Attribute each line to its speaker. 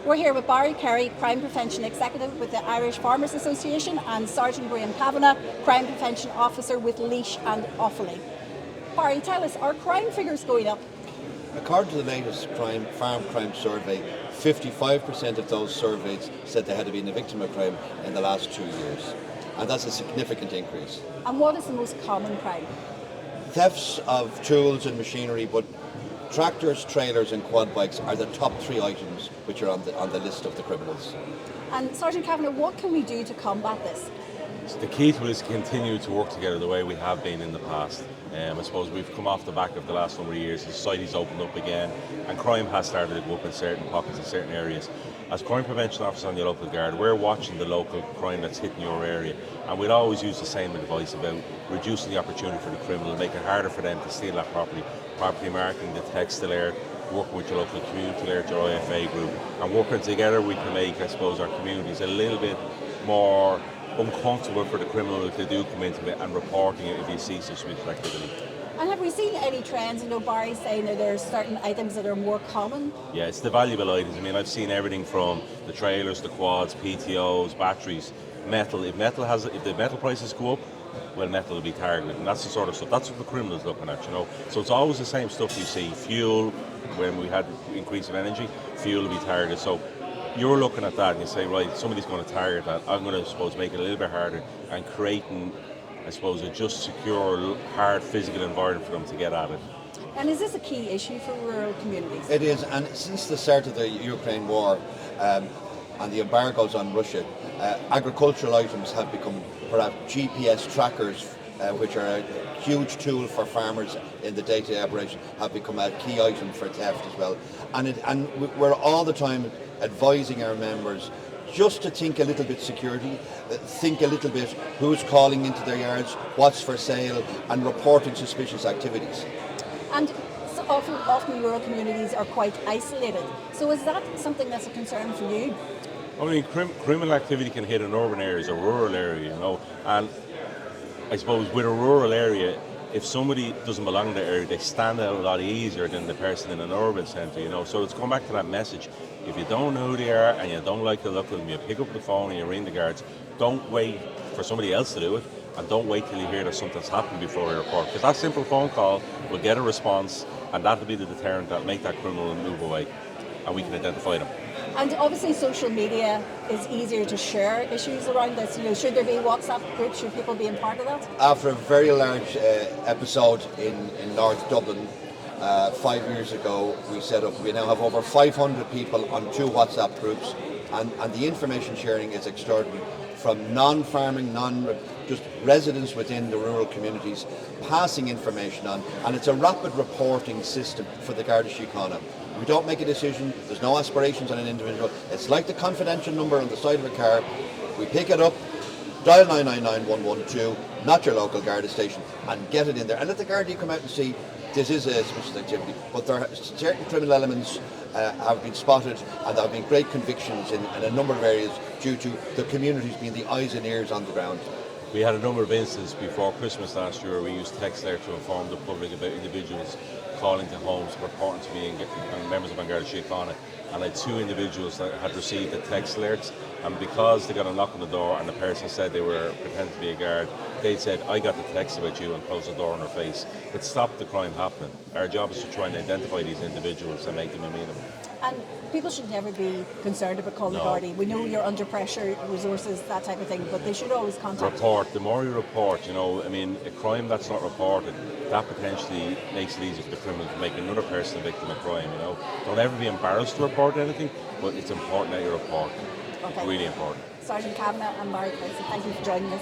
Speaker 1: We're here with Barry Carey, Crime Prevention Executive with the Irish Farmers Association, and Sergeant Graham Kavanagh, Crime Prevention Officer with Laois and Offaly. Barry, tell us, are crime figures going up?
Speaker 2: According to the latest farm crime survey, 55% of those surveyed said they had been a victim of crime in the last 2 years. And that's a significant increase.
Speaker 1: And what is the most common crime?
Speaker 2: Thefts of tools and machinery, but tractors, trailers and quad bikes are the top 3 items which are on the list of the criminals.
Speaker 1: And Sergeant Kavanagh, what can we do to combat this?
Speaker 3: The key to it is to continue to work together the way we have been in the past. I suppose we've come off the back of the last number of years, society's opened up again, and crime has started to go up in certain pockets in certain areas. As crime prevention officers on your local guard, we're watching the local crime that's hitting your area, and we'd always use the same advice about reducing the opportunity for the criminal, making it harder for them to steal that property marking, the text alert, working with your local community alert, your IFA group, and working together we can make, I suppose, our communities a little bit more uncomfortable for the criminal if they do come into it, and reporting it if you see suspicious activity.
Speaker 1: And have we seen any trends? Barry saying that there are certain items that are more common?
Speaker 3: Yeah, it's the valuable items. I mean, I've seen everything from the trailers, the quads, PTOs, batteries, metal. If the metal prices go up, well, metal will be targeted, and that's the sort of stuff. That's what the criminal's looking at, So it's always the same stuff you see. Fuel, when we had increase in energy, fuel will be targeted. So you're looking at that and you say, right, somebody's going to target that. I'm going to, suppose, make it a little bit harder and creating, I suppose, a just secure, hard physical environment for them to get at it.
Speaker 1: And is this a key issue for rural communities?
Speaker 2: It is, and since the start of the Ukraine war and the embargoes on Russia, agricultural items have become perhaps GPS trackers, which are a huge tool for farmers in the day-to-day operation, have become a key item for theft as well. And we're all the time advising our members just to think a little bit security, think a little bit who's calling into their yards, what's for sale, and reporting suspicious activities.
Speaker 1: And so often rural communities are quite isolated. So is that something that's a concern for you?
Speaker 3: I mean, criminal activity can hit in urban areas or rural area, and I suppose with a rural area, if somebody doesn't belong in the area, they stand out a lot easier than the person in an urban centre, So it's going back to that message. If you don't know who they are and you don't like the look of them, you pick up the phone and you ring the guards. Don't wait for somebody else to do it, and don't wait till you hear that something's happened before you report. Because that simple phone call will get a response, and that'll be the deterrent that'll make that criminal move away, and we can identify them.
Speaker 1: And obviously social media is easier to share issues around this. Should there be WhatsApp groups? Should people be in part of that?
Speaker 2: After a very large episode in North Dublin 5 years ago, we now have over 500 people on 2 WhatsApp groups, and the information sharing is extraordinary, from non-farming, just residents within the rural communities passing information on, and it's a rapid reporting system for the Garda Síochána. We don't make a decision, there's no aspirations on an individual. It's like the confidential number on the side of a car. We pick it up, dial 999-112, not your local Garda station, and get it in there. And let the Garda come out and see this is a suspicious activity. But there are certain criminal elements have been spotted, and there have been great convictions in a number of areas due to the communities being the eyes and ears on the ground.
Speaker 3: We had a number of instances before Christmas last year. We used text there to inform the public about individuals calling to homes, reporting to me and members of Garda Síochána. And I had 2 individuals that had received the text alerts, and because they got a knock on the door and the person said they were pretending to be a guard, they said, I got the text about you, and closed the door in their face. It stopped the crime happening. Our job is to try and identify these individuals and make them amenable.
Speaker 1: And people should never be concerned about calling the Gardaí. We know you're under pressure, resources, that type of thing, but they should always contact.
Speaker 3: Report. The more you report, a crime that's not reported, that potentially makes it easy for the criminal to make another person a victim of crime, Don't ever be embarrassed to report anything, but it's important that you report.
Speaker 1: Okay.
Speaker 3: Really important.
Speaker 1: Sergeant Kavanagh and Barry Carey, thank you for joining us.